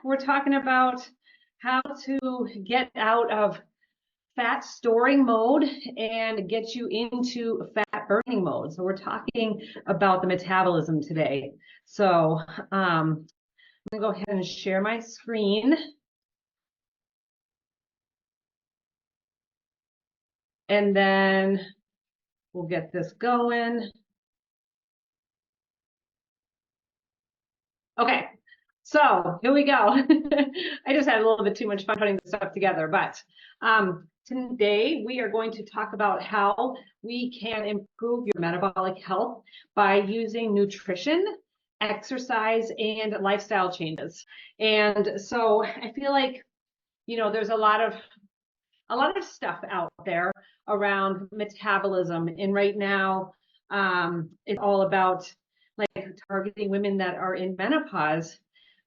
we're talking about how to get out of fat storing mode and get you into fat burning mode. So we're talking about the metabolism today. So I'm gonna go ahead and share my screen. And then we'll get this going. Okay, so here we go. I just had a little bit too much fun putting this stuff together, but today we are going to talk about how we can improve your metabolic health by using nutrition, exercise, and lifestyle changes. And so I feel like, you know, there's a lot of stuff out there around metabolism, and right now it's all about like targeting women that are in menopause,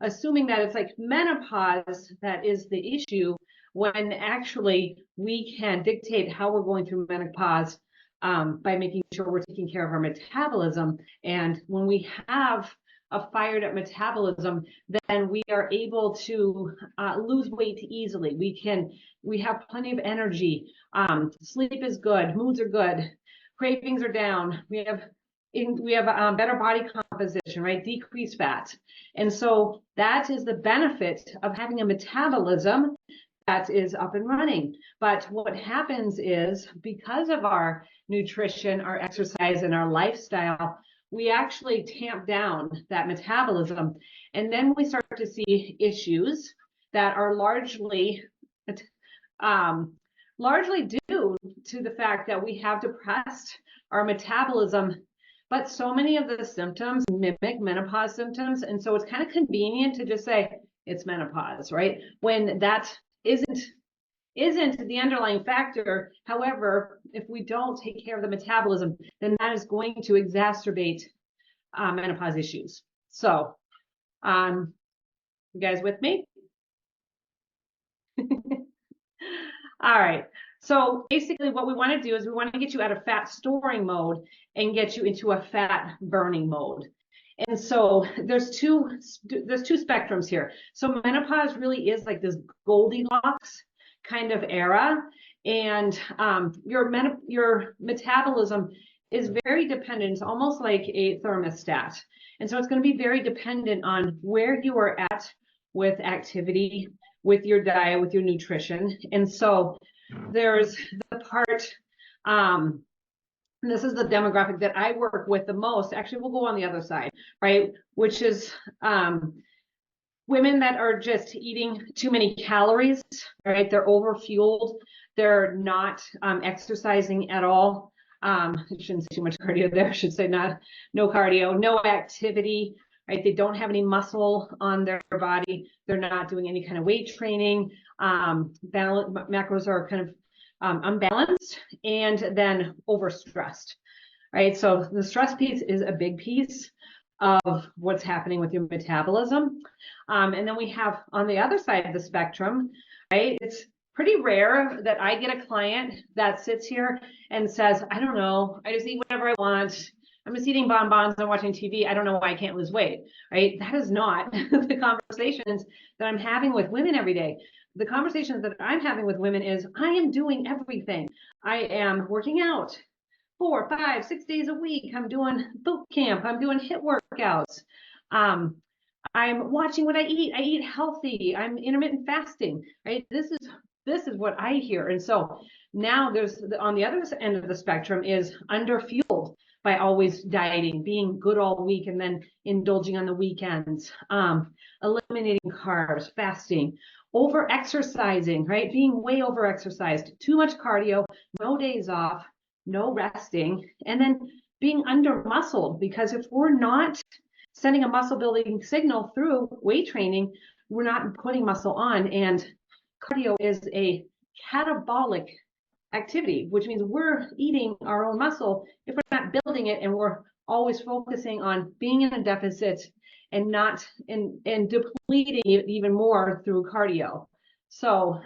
assuming that it's like menopause that is the issue, when actually we can dictate how we're going through menopause by making sure we're taking care of our metabolism. And when we have a fired up metabolism, then we are able to lose weight easily. We have plenty of energy. Sleep is good. Moods are good. Cravings are down. We have better body composition, right? Decreased fat. And so that is the benefit of having a metabolism that is up and running. But what happens is, because of our nutrition, our exercise, and our lifestyle, we actually tamp down that metabolism. And then we start to see issues that are largely due to the fact that we have depressed our metabolism. But so many of the symptoms mimic menopause symptoms. And so it's kind of convenient to just say it's menopause, right? When that isn't the underlying factor. However, if we don't take care of the metabolism, then that is going to exacerbate menopause issues. So, you guys with me? All right. So basically what we want to do is we want to get you out of fat storing mode and get you into a fat burning mode. And so there's two spectrums here. So menopause really is like this Goldilocks kind of era, and your metabolism is very dependent. It's almost like a thermostat. And so it's going to be very dependent on where you are at with activity, with your diet, with your nutrition. And so there's the part, this is the demographic that I work with the most. Actually, we'll go on the other side, right? Which is women that are just eating too many calories, right? They're overfueled. They're not exercising at all. I shouldn't say too much cardio there. I should say no cardio, no activity, right? They don't have any muscle on their body. They're not doing any kind of weight training. Macros are kind of unbalanced, and then overstressed, right? So the stress piece is a big piece of what's happening with your metabolism. And then we have on the other side of the spectrum, right? It's pretty rare that I get a client that sits here and says, I don't know, I just eat whatever I want. I'm just eating bonbons and watching TV. I don't know why I can't lose weight, right? That is not the conversations that I'm having with women every day. The conversations that I'm having with women is, I am doing everything. I am working out 4, 5, 6 days a week. I'm doing boot camp. I'm doing HIIT workouts. I'm watching what I eat. I eat healthy. I'm intermittent fasting, right? This is what I hear. And so now there's on the other end of the spectrum is underfueled by always dieting, being good all week and then indulging on the weekends, eliminating carbs, fasting, over exercising, right? Being way over exercised, too much cardio, no days off, no resting, and then being under muscled, because if we're not sending a muscle building signal through weight training, we're not putting muscle on. And cardio is a catabolic activity, which means we're eating our own muscle if we're not building it, and we're always focusing on being in a deficit and not and depleting it even more through cardio. So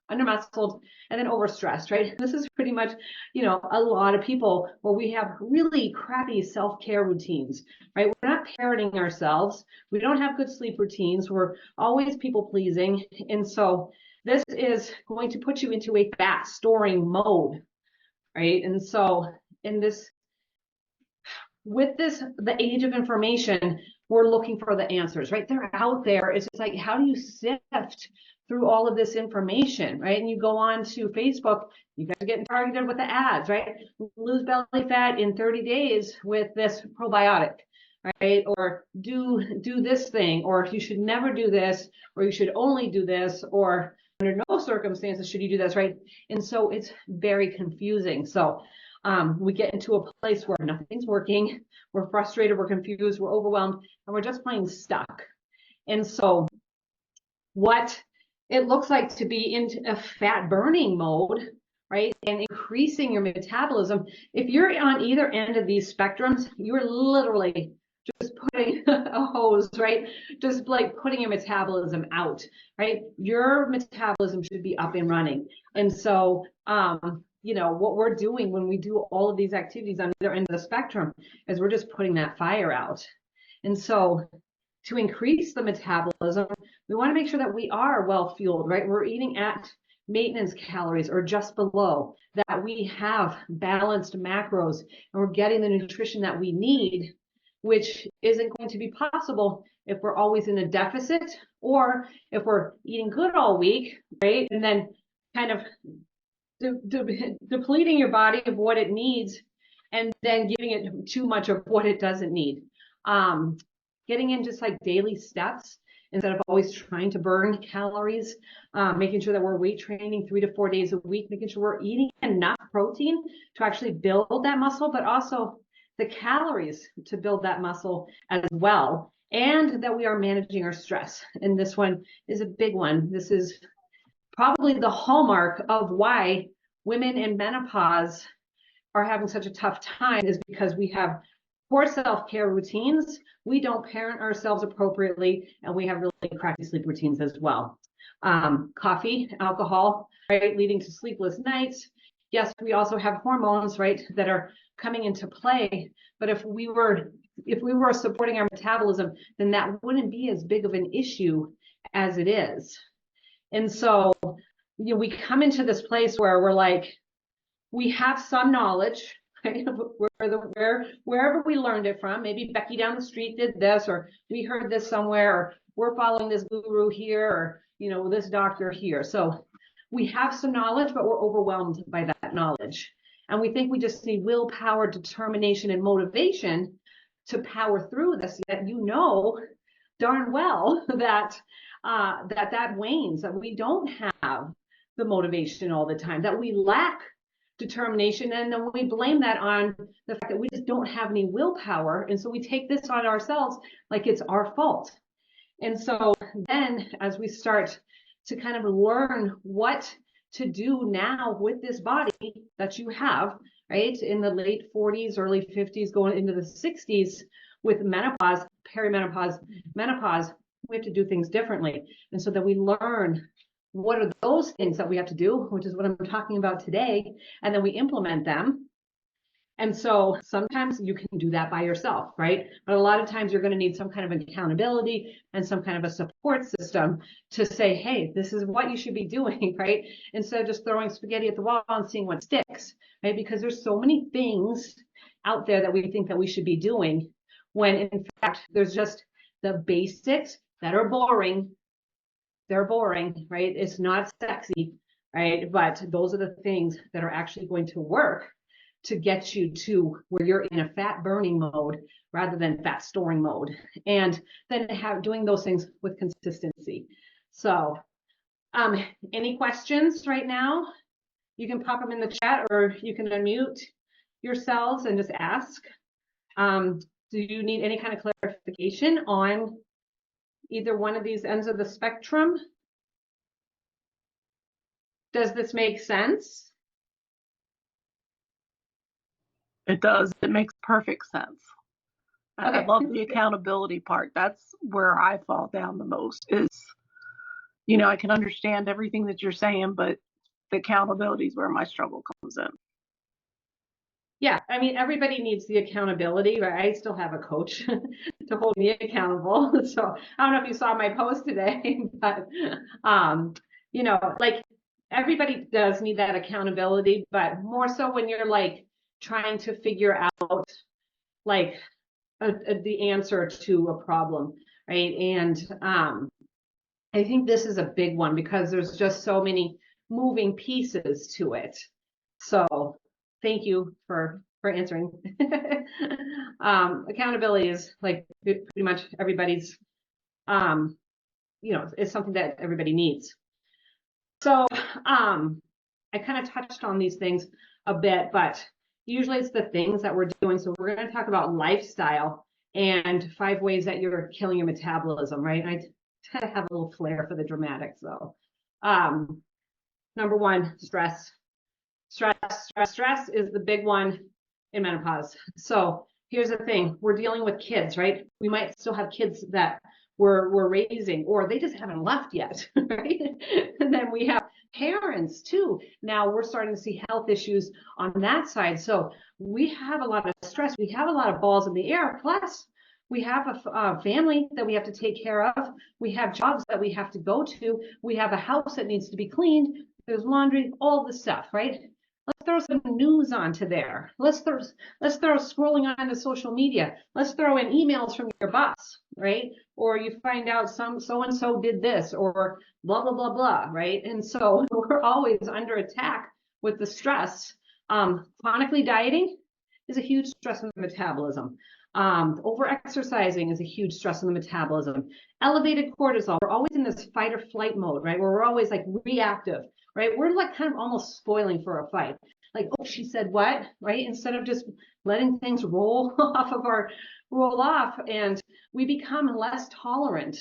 under-muscled and then overstressed, right? This is pretty much, a lot of people where we have really crappy self-care routines, right? We're not parenting ourselves. We don't have good sleep routines. We're always people-pleasing. And so this is going to put you into a fat storing mode, right? And so in this, with this, the age of information, we're looking for the answers, right? They're out there. It's just like, how do you sift through all of this information, right? And you go on to Facebook, you guys are getting targeted with the ads, right? Lose belly fat in 30 days with this probiotic, right? Or do this thing, or you should never do this, or you should only do this, or under no circumstances should you do this, right? And so it's very confusing. So we get into a place where nothing's working, we're frustrated, we're confused, we're overwhelmed, and we're just plain stuck. And so what it looks like to be in a fat burning mode, right, and increasing your metabolism, if you're on either end of these spectrums, you're literally just putting a hose, right? Just like putting your metabolism out, right? Your metabolism should be up and running. And so, what we're doing when we do all of these activities on either end of the spectrum is we're just putting that fire out. And so to increase the metabolism, we want to make sure that we are well fueled, right? We're eating at maintenance calories or just below, that we have balanced macros and we're getting the nutrition that we need, which isn't going to be possible if we're always in a deficit or if we're eating good all week, right? And then kind of depleting your body of what it needs and then giving it too much of what it doesn't need. Getting in just like daily steps instead of always trying to burn calories, making sure that we're weight training 3 to 4 days a week, making sure we're eating enough protein to actually build that muscle, but also the calories to build that muscle as well, and that we are managing our stress. And this one is a big one. This is probably the hallmark of why women in menopause are having such a tough time, is because we have poor self-care routines, we don't parent ourselves appropriately, and we have really crappy sleep routines as well. Coffee, alcohol, right, leading to sleepless nights. Yes, we also have hormones, right, that are coming into play, but if we were supporting our metabolism, then that wouldn't be as big of an issue as it is. And so, we come into this place where we're like, we have some knowledge, right? Wherever we learned it from. Maybe Becky down the street did this, or we heard this somewhere, or we're following this guru here, or this doctor here. So we have some knowledge, but we're overwhelmed by that knowledge. And we think we just need willpower, determination, and motivation to power through this. Yet darn well that that wanes, that we don't have the motivation all the time, that we lack determination, and then we blame that on the fact that we just don't have any willpower, and so we take this on ourselves like it's our fault. And so then as we start to kind of learn what to do now with this body that you have, right, in the late 40s, early 50s, going into the 60s, with menopause, perimenopause, menopause, we have to do things differently. And so that we learn what are those things that we have to do, which is what I'm talking about today, and then we implement them. And so sometimes you can do that by yourself, right? But a lot of times you're going to need some kind of accountability and some kind of a support system to say, hey, this is what you should be doing, right? Instead of just throwing spaghetti at the wall and seeing what sticks, right? Because there's so many things out there that we think that we should be doing, when in fact there's just the basics that are boring. They're boring, right? It's not sexy, right? But those are the things that are actually going to work to get you to where you're in a fat burning mode rather than fat storing mode. And then doing those things with consistency. So any questions right now? You can pop them in the chat, or you can unmute yourselves and just ask. Do you need any kind of clarification on either one of these ends of the spectrum? Does this make sense? It does. It makes perfect sense. Okay. I love the accountability part. That's where I fall down the most, is I can understand everything that you're saying, but the accountability is where my struggle comes in. Yeah, I mean, everybody needs the accountability, right? I still have a coach to hold me accountable. So I don't know if you saw my post today, but like everybody does need that accountability, but more so when you're like trying to figure out like the answer to a problem, right? And I think this is a big one because there's just so many moving pieces to it. So thank you for answering. Accountability is like pretty much everybody's, it's something that everybody needs. So I kind of touched on these things a bit, but usually it's the things that we're doing. So we're going to talk about lifestyle and 5 ways that you're killing your metabolism, right? And I tend to have a little flair for the dramatics though. Number 1, stress. Stress is the big one in menopause. So here's the thing, we're dealing with kids, right? We might still have kids that we're raising, or they just haven't left yet, right? And then we have parents too. Now we're starting to see health issues on that side. So we have a lot of stress. We have a lot of balls in the air. Plus, we have a family that we have to take care of. We have jobs that we have to go to. We have a house that needs to be cleaned. There's laundry, all the stuff, right? Let's throw some news onto there. Let's throw scrolling onto social media. Let's throw in emails from your boss, right? Or you find out so-and-so did this, or blah, blah, blah, blah, right? And so we're always under attack with the stress. Chronically dieting is a huge stress on the metabolism. Over-exercising is a huge stress on the metabolism. Elevated cortisol, we're always in this fight or flight mode, right? Where we're always like reactive, right? We're like kind of almost spoiling for a fight. Like, oh, she said what, right? Instead of just letting things roll off, and we become less tolerant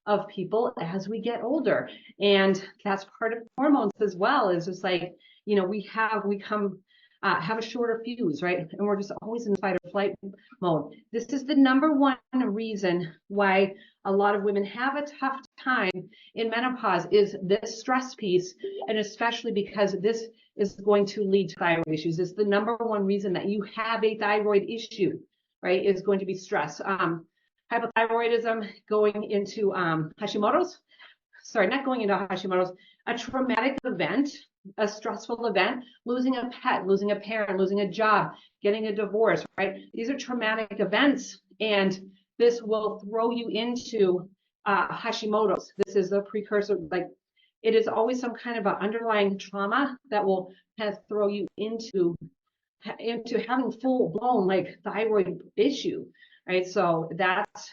of people as we get older. And that's part of hormones as well, is just like, we have a shorter fuse, right? And we're just always in fight or flight mode. This is the number 1 reason why a lot of women have a tough time in menopause, is this stress piece, and especially because this is going to lead to thyroid issues. It's the number 1 reason that you have a thyroid issue, right? Is going to be stress. Hypothyroidism, going into Hashimoto's. Sorry, not going into Hashimoto's. A traumatic event, a stressful event, losing a pet, losing a parent, losing a job, getting a divorce, right? These are traumatic events, and this will throw you into Hashimoto's. This is a precursor, like it is always some kind of an underlying trauma that will kind of throw you into having full-blown like thyroid issue, right? So that's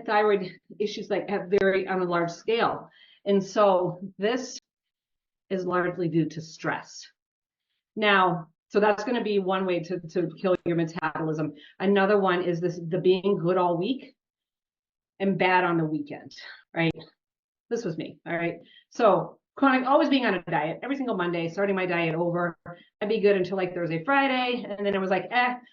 thyroid issues like on a large scale. And so this is largely due to stress. Now, so that's going to be one way to kill your metabolism. Another one is the being good all week and bad on the weekend, right? This was me, all right? So chronic, always being on a diet, every single Monday, starting my diet over. I'd be good until like Thursday, Friday. And then it was like,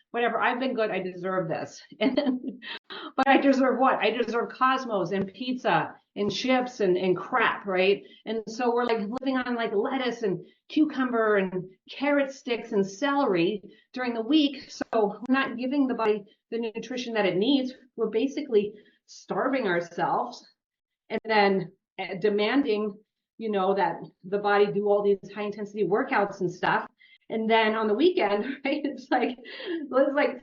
whatever, I've been good, I deserve this. But I deserve what? I deserve Cosmos and pizza and chips and crap, right? And so we're like living on like lettuce and cucumber and carrot sticks and celery during the week. So we're not giving the body the nutrition that it needs. We're basically starving ourselves and then demanding, that the body do all these high intensity workouts and stuff. And then on the weekend, right, it's like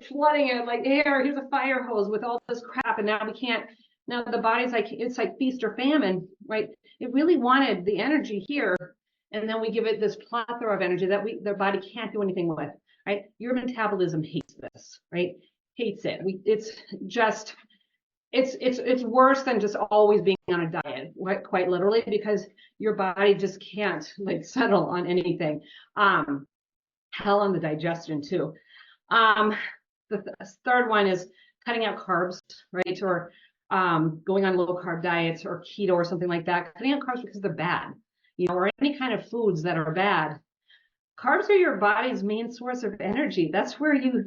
flooding it, like, here's a fire hose with all this crap. And now we can't, now the body's like, it's like feast or famine, right? It really wanted the energy here. And then we give it this plethora of energy that their body can't do anything with, right? Your metabolism hates this, right? Hates it. It's worse than just always being on a diet, quite literally, because your body just can't like settle on anything. Hell on the digestion too. The third one is cutting out carbs, right? Or going on low carb diets or keto or something like that. Cutting out carbs because they're bad, or any kind of foods that are bad. Carbs are your body's main source of energy. That's where you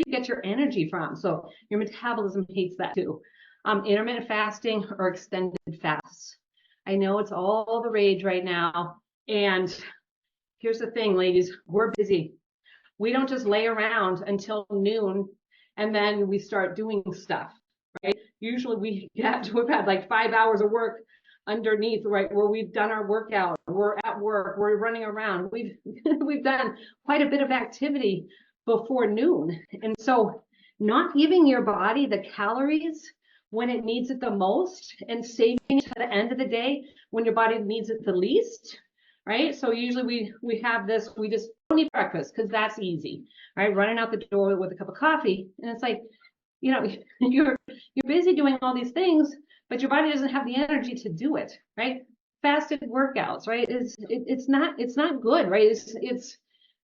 get your energy from. So your metabolism hates that too. Intermittent fasting or extended fasts. I know it's all the rage right now. And here's the thing, ladies, we're busy. We don't just lay around until noon and then we start doing stuff, right? Usually we've had like 5 hours of work underneath, right, where we've done our workout, we're at work, we're running around, we've done quite a bit of activity before noon. And so not giving your body the calories when it needs it the most and saving it to the end of the day when your body needs it the least, right? So usually we have this, we just don't eat breakfast because that's easy, right? Running out the door with a cup of coffee. And it's like, you know, you're busy doing all these things, but your body doesn't have the energy to do it, right? Fasted workouts, right? It's not good, right? It's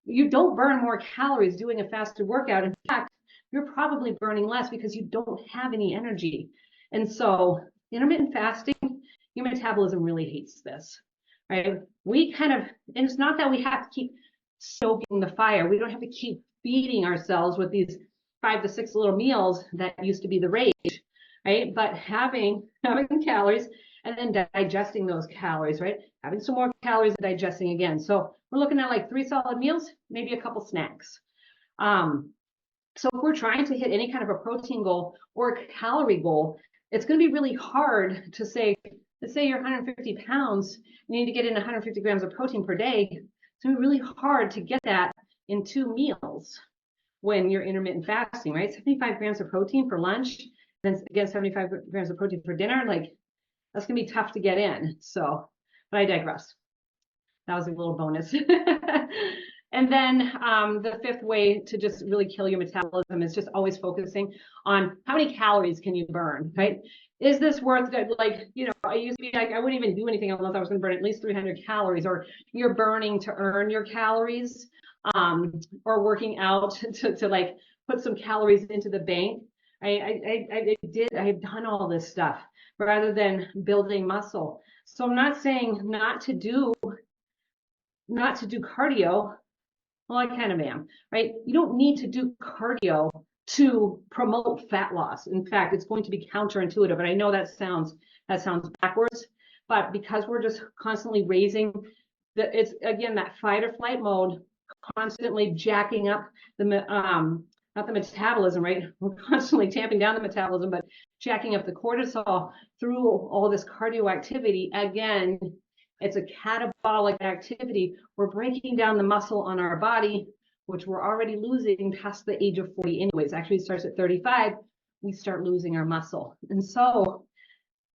you don't burn more calories doing a fasted workout. In fact, you're probably burning less because you don't have any energy. And so intermittent fasting, your metabolism really hates this, right? We kind of, and it's not that we have to keep stoking the fire. We don't have to keep feeding ourselves with these 5 to 6 little meals that used to be the rage, right? But having calories and then digesting those calories, right? Having some more calories and digesting again. So we're looking at like 3 solid meals, maybe a couple snacks. So if we're trying to hit any kind of a protein goal or a calorie goal, it's going to be really hard to say, let's say you're 150 pounds, you need to get in 150 grams of protein per day. It's going to be really hard to get that in 2 meals when you're intermittent fasting, right? 75 grams of protein for lunch, then again, 75 grams of protein for dinner, like that's gonna be tough to get in. So, but I digress. That was a little bonus. And then the 5th way to just really kill your metabolism is just always focusing on how many calories can you burn, right? Is this worth it? Like, you know, I used to be like, I wouldn't even do anything unless I was gonna burn at least 300 calories, or you're burning to earn your calories, or working out to like put some calories into the bank. I have done all this stuff rather than building muscle. So I'm not saying not to do cardio. Well, I kind of am, right? You don't need to do cardio to promote fat loss. In fact, it's going to be counterintuitive. And I know that sounds backwards, but because we're just constantly raising it's again that fight or flight mode, constantly jacking up the not the metabolism, right? We're constantly tamping down the metabolism, but jacking up the cortisol through all this cardio activity. Again, it's a catabolic activity. We're breaking down the muscle on our body, which we're already losing past the age of 40 anyways. Actually, it starts at 35. We start losing our muscle. And so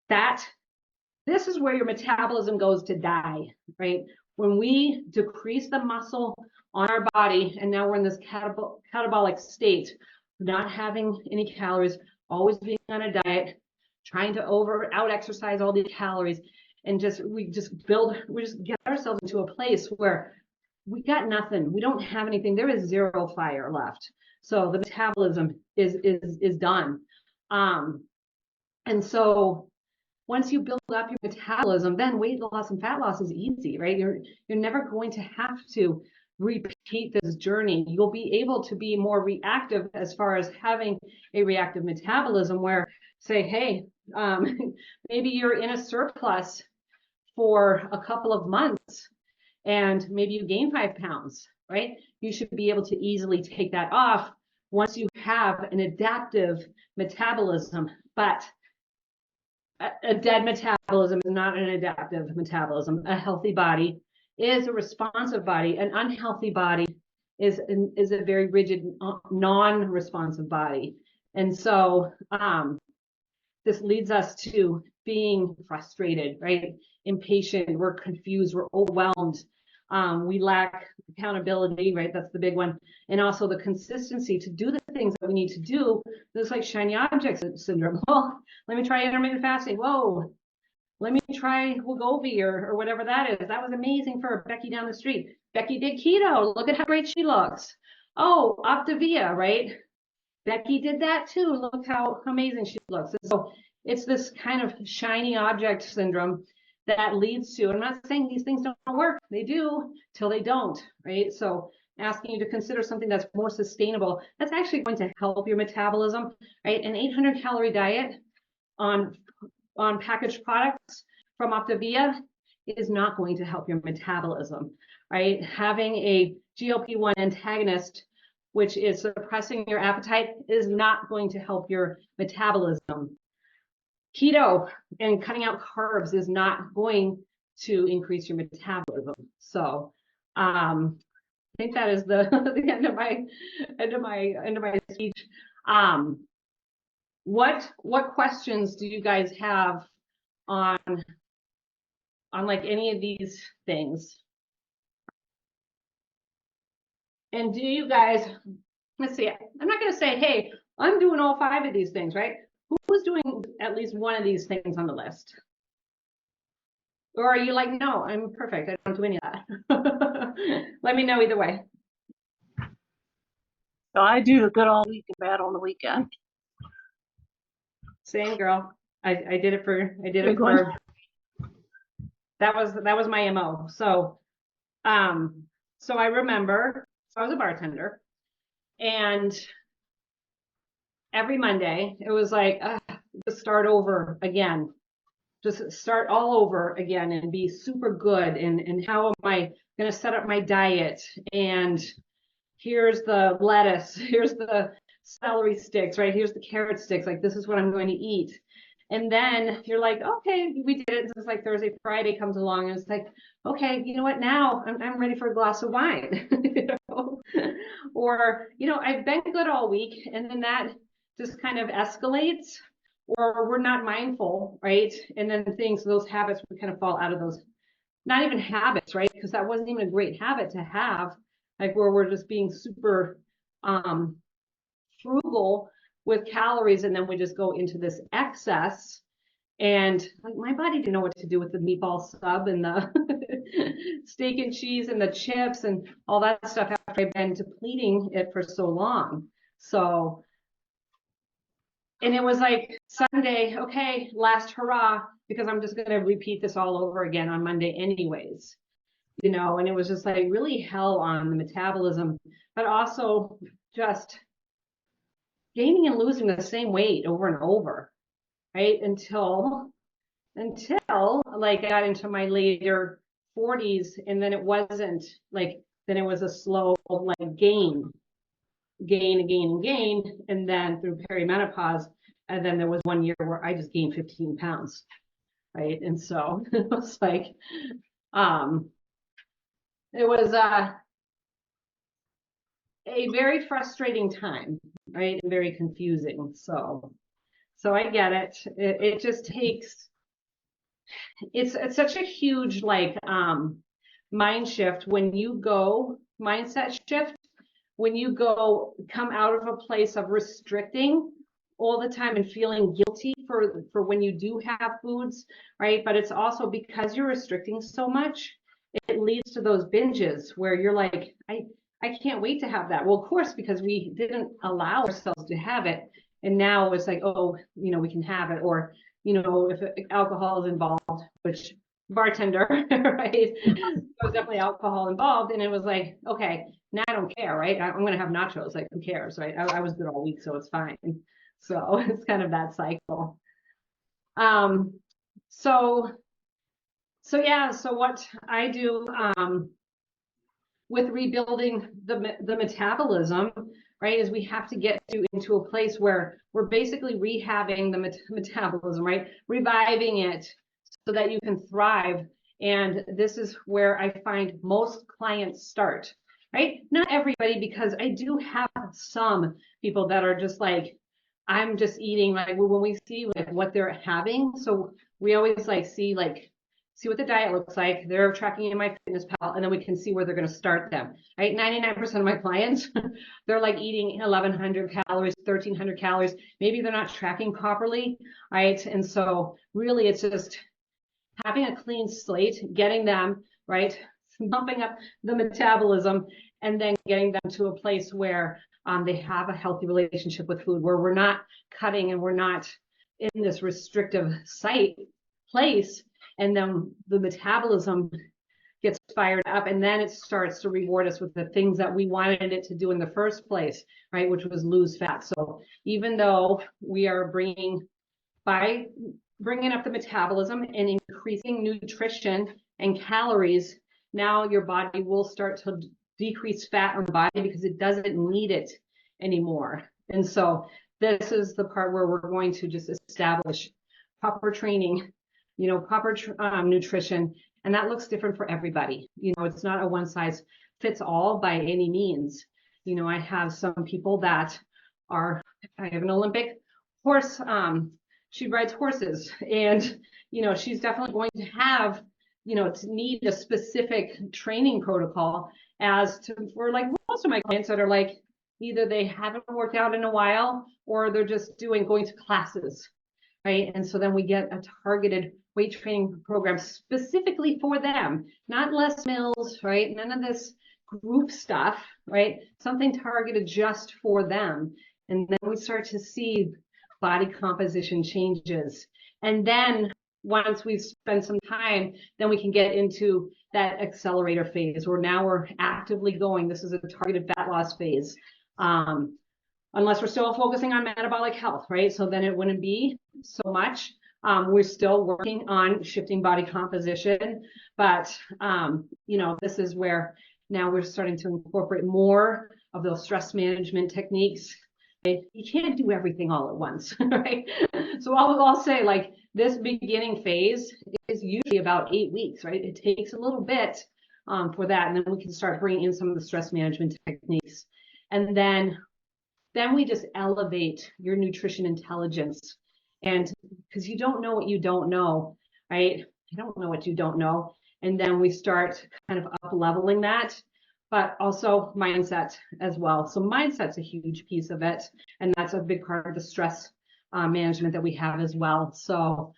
this is where your metabolism goes to die, right? When we decrease the muscle on our body, and now we're in this catabolic state, not having any calories, always being on a diet, trying to out exercise all these calories, and we just get ourselves into a place where we got nothing. We don't have anything. There is zero fire left. So the metabolism is done. And so once you build up your metabolism, then weight loss and fat loss is easy, right? You're never going to have to repeat this journey. You'll be able to be more reactive as far as having a reactive metabolism where, say, hey, maybe you're in a surplus for a couple of months and maybe you gain 5 pounds, right? You should be able to easily take that off once you have an adaptive metabolism. But a dead metabolism is not an adaptive metabolism. A healthy body is a responsive body. An unhealthy body is a very rigid, non-responsive body. And so this leads us to being frustrated, right? Impatient, we're confused, we're overwhelmed. We lack accountability, right? That's the big one. And also the consistency to do the things that we need to do. This like shiny object syndrome. Well, let me try intermittent fasting. Whoa, let me try Wegovy or whatever that is. That was amazing for Becky down the street. Becky did keto. Look at how great she looks. Oh, Optavia, right? Becky did that too. Look how amazing she looks. And so it's this kind of shiny object syndrome that leads to, I'm not saying these things don't work, they do till they don't, right? So asking you to consider something that's more sustainable, that's actually going to help your metabolism, right? An 800 calorie diet on packaged products from Optavia is not going to help your metabolism, right? Having a GLP-1 antagonist, which is suppressing your appetite, is not going to help your metabolism. Keto and cutting out carbs is not going to increase your metabolism. So I think that is the, the end of my speech. What questions do you guys have on like any of these things? And do you guys, let's see, I'm not going to say, hey, I'm doing all 5 of these things, right? Who's doing at least one of these things on the list? Or are you like, no, I'm perfect, I don't do any of that? Let me know either way. So I do the good all week and bad on the weekend. Same girl. I did it for that was my MO. So so I remember I was a bartender, and every Monday it was like just start over again. Just start all over again and be super good, and how am I going to set up my diet, and here's the lettuce, here's the celery sticks, right? Here's the carrot sticks. Like, this is what I'm going to eat. And then you're like, okay, we did it. It's like Thursday, Friday comes along, and it's like, okay, you know what? Now I'm ready for a glass of wine. You know? Or, you know, I've been good all week, and then that just kind of escalates, or we're not mindful, right? And then those habits, we kind of fall out of those, not even habits, right? Because that wasn't even a great habit to have, like where we're just being super frugal with calories, and then we just go into this excess, and like my body didn't know what to do with the meatball sub and the steak and cheese and the chips and all that stuff after I've been depleting it for so long. So, and it was like Sunday, okay, last hurrah, because I'm just going to repeat this all over again on Monday anyways, you know. And it was just like really hell on the metabolism, but also just gaining and losing the same weight over and over, right? Until like I got into my later 40s, and then it wasn't like, then it was a slow like gain, and then through perimenopause, and then there was one year where I just gained 15 pounds, right? And so it was like, it was a very frustrating time, right? And very confusing. So I get it. It just takes, it's such a huge like mindset shift when you come out of a place of restricting all the time and feeling guilty for when you do have foods, right? But it's also because you're restricting so much, it leads to those binges where you're like, I can't wait to have that. Well, of course, because we didn't allow ourselves to have it. And now it's like, oh, you know, we can have it. Or, you know, if alcohol is involved, which bartender, right? There was definitely alcohol involved. And it was like, okay, now I don't care, right? I'm going to have nachos. Like, who cares, right? I was good all week, so it's fine. So it's kind of that cycle. So yeah, so what I do, with rebuilding the metabolism, right, is we have to get into a place where we're basically rehabbing the metabolism, right, reviving it so that you can thrive. And this is where I find most clients start, right? Not everybody, because I do have some people that are just like, I'm just eating, like when we see like what they're having. So we always like see what the diet looks like. They're tracking in my fitness pal, and then we can see where they're going to start them, right? 99% of my clients, they're like eating 1,100 calories, 1,300 calories. Maybe they're not tracking properly, right? And so really it's just having a clean slate, getting them, right, bumping up the metabolism, and then getting them to a place where they have a healthy relationship with food, where we're not cutting and we're not in this restrictive place. And then the metabolism gets fired up, and then it starts to reward us with the things that we wanted it to do in the first place, right? Which was lose fat. So even though we are bringing, by bringing up the metabolism and increasing nutrition and calories, now your body will start to decrease fat on the body because it doesn't need it anymore. And so this is the part where we're going to just establish proper training, proper nutrition, and that looks different for everybody. It's not a one size fits all by any means. I have some people that I have an Olympic horse, she rides horses, and she's definitely going to have to need a specific training protocol for like most of my clients that are like either they haven't worked out in a while or they're just going to classes, right? And so then we get a targeted weight training program specifically for them, not Les Mills, right? None of this group stuff, right? Something targeted just for them. And then we start to see body composition changes. And then once we spend some time, then we can get into that accelerator phase where now we're actively going. This is a targeted fat loss phase. Unless we're still focusing on metabolic health, right? So then it wouldn't be so much. We're still working on shifting body composition, but this is where now we're starting to incorporate more of those stress management techniques. Right? You can't do everything all at once, right? So I'll say like this beginning phase is usually about 8 weeks, right? It takes a little bit for that, and then we can start bringing in some of the stress management techniques, and then we just elevate your nutrition intelligence. And because you don't know what you don't know, right? I don't know what you don't know. And then we start kind of up leveling that, but also mindset as well. So mindset's a huge piece of it. And that's a big part of the stress management that we have as well. So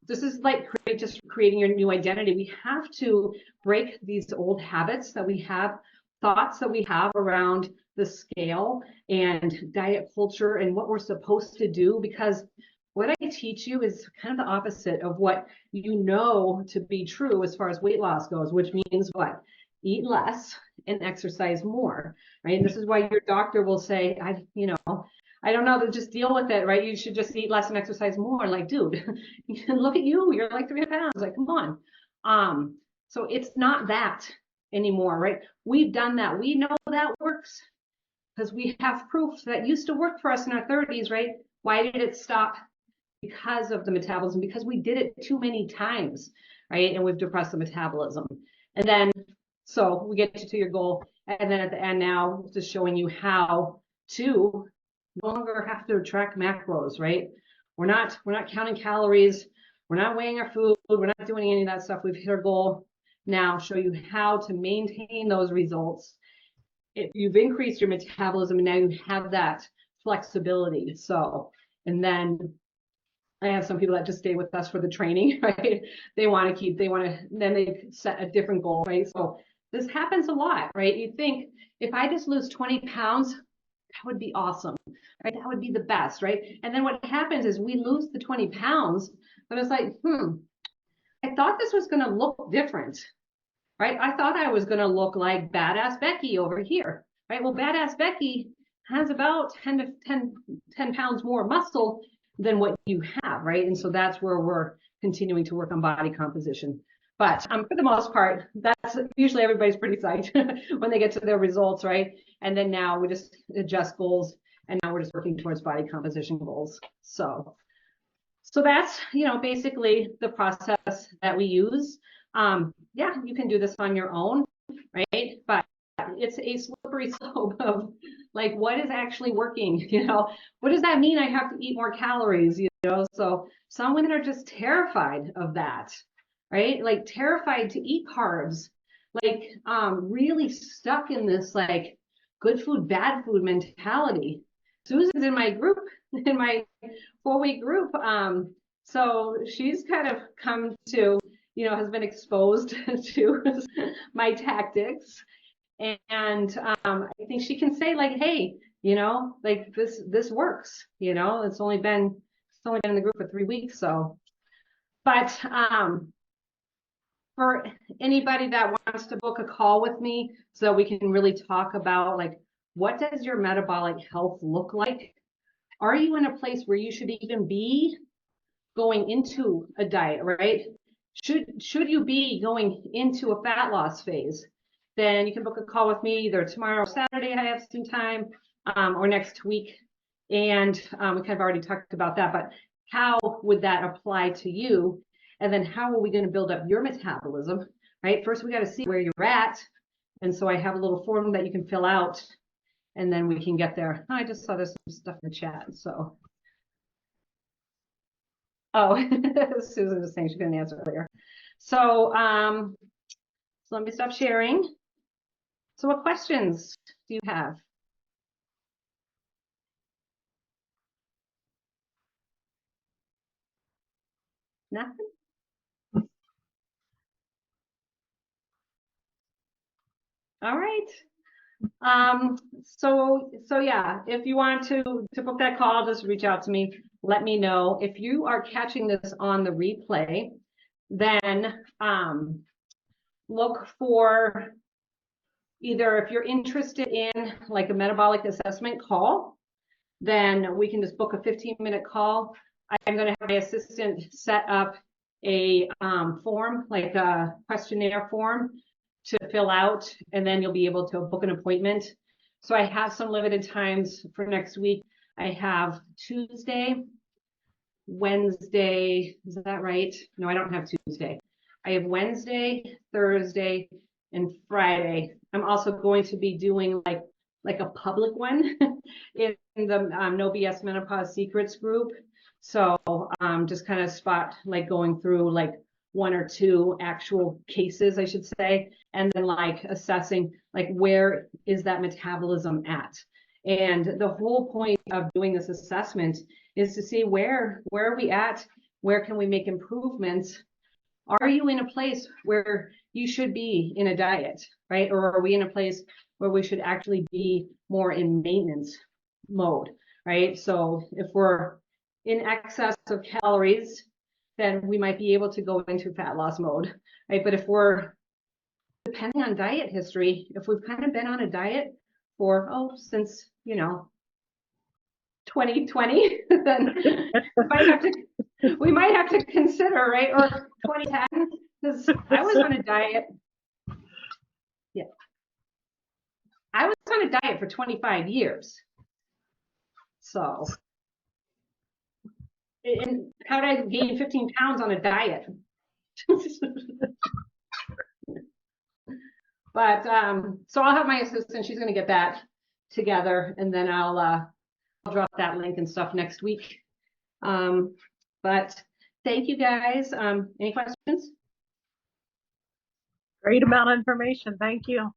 this is like just creating your new identity. We have to break these old habits that we have, thoughts that we have around the scale and diet culture and what we're supposed to do, because what I teach you is kind of the opposite of what you know to be true as far as weight loss goes, which means what? Eat less and exercise more, right? And this is why your doctor will say, I don't know, to just deal with it, right? You should just eat less and exercise more. Like, dude, look at you, you're like 300 pounds. Like, come on. So it's not that anymore, right? We've done that. We know that works because we have proof that used to work for us in our 30s, right? Why did it stop? Because of the metabolism, because we did it too many times, right? And we've depressed the metabolism. And then, so we get to your goal. And then at the end now, just showing you how to no longer have to track macros, right? We're not counting calories. We're not weighing our food. We're not doing any of that stuff. We've hit our goal. Now show you how to maintain those results. If you've increased your metabolism and now you have that flexibility. So, and then I have some people that just stay with us for the training, right? Then they set a different goal, right? So this happens a lot, right? You think if I just lose 20 pounds, that would be awesome, right? That would be the best, right? And then what happens is we lose the 20 pounds, but it's like, I thought this was going to look different, right? I thought I was going to look like badass Becky over here, right? Well, badass Becky has about 10 pounds more muscle than what you have, right? And so that's where we're continuing to work on body composition. But for the most part, that's usually everybody's pretty psyched when they get to their results, right? And then now we just adjust goals, and now we're just working towards body composition goals. So that's, basically the process that we use. Yeah, you can do this on your own, right? But it's a slippery slope of like, what is actually working? What does that mean? I have to eat more calories, So some women are just terrified of that, right? Like terrified to eat carbs, like really stuck in this like good food, bad food mentality. Susan's in my group, in my 4-week group. So she's kind of come to, has been exposed to my tactics. And I think she can say like, hey, like this works, it's only been in the group for 3 weeks. So, but for anybody that wants to book a call with me so we can really talk about like, what does your metabolic health look like? Are you in a place where you should even be going into a diet, right? Should you be going into a fat loss phase, then you can book a call with me either tomorrow or Saturday. I have some time, or next week. And we kind of already talked about that, but how would that apply to you? And then how are we going to build up your metabolism, right? First, we got to see where you're at. And so I have a little form that you can fill out, and then we can get there. I just saw there's some stuff in the chat, so. Oh, Susan was saying she couldn't answer earlier. So, so let me stop sharing. So what questions do you have? Nothing? All right. So yeah, if you want to book that call, just reach out to me. Let me know. If you are catching this on the replay, then look for either, if you're interested in like a metabolic assessment call, then we can just book a 15-minute call. I'm going to have my assistant set up a form, like a questionnaire form to fill out, and then you'll be able to book an appointment. So I have some limited times for next week. I have Tuesday, Wednesday, is that right? No, I don't have Tuesday. I have Wednesday, Thursday, and Friday. I'm also going to be doing like a public one in the No BS Menopause Secrets group. So just kind of spot like going through like one or two actual cases, I should say, and then like assessing like where is that metabolism at. And the whole point of doing this assessment is to see where are we at, where can we make improvements. Are you in a place where you should be in a diet, right? Or are we in a place where we should actually be more in maintenance mode, right? So if we're in excess of calories, then we might be able to go into fat loss mode, right? But if we're, depending on diet history, if we've kind of been on a diet for, since, 2020, then we might have to consider, right? Or 2010, because I was on a diet. Yeah. I was on a diet for 25 years. So, and how did I gain 15 pounds on a diet? But, so I'll have my assistant, she's going to get that together, and then I'll drop that link and stuff next week. But thank you guys. Any questions? Great amount of information. Thank you.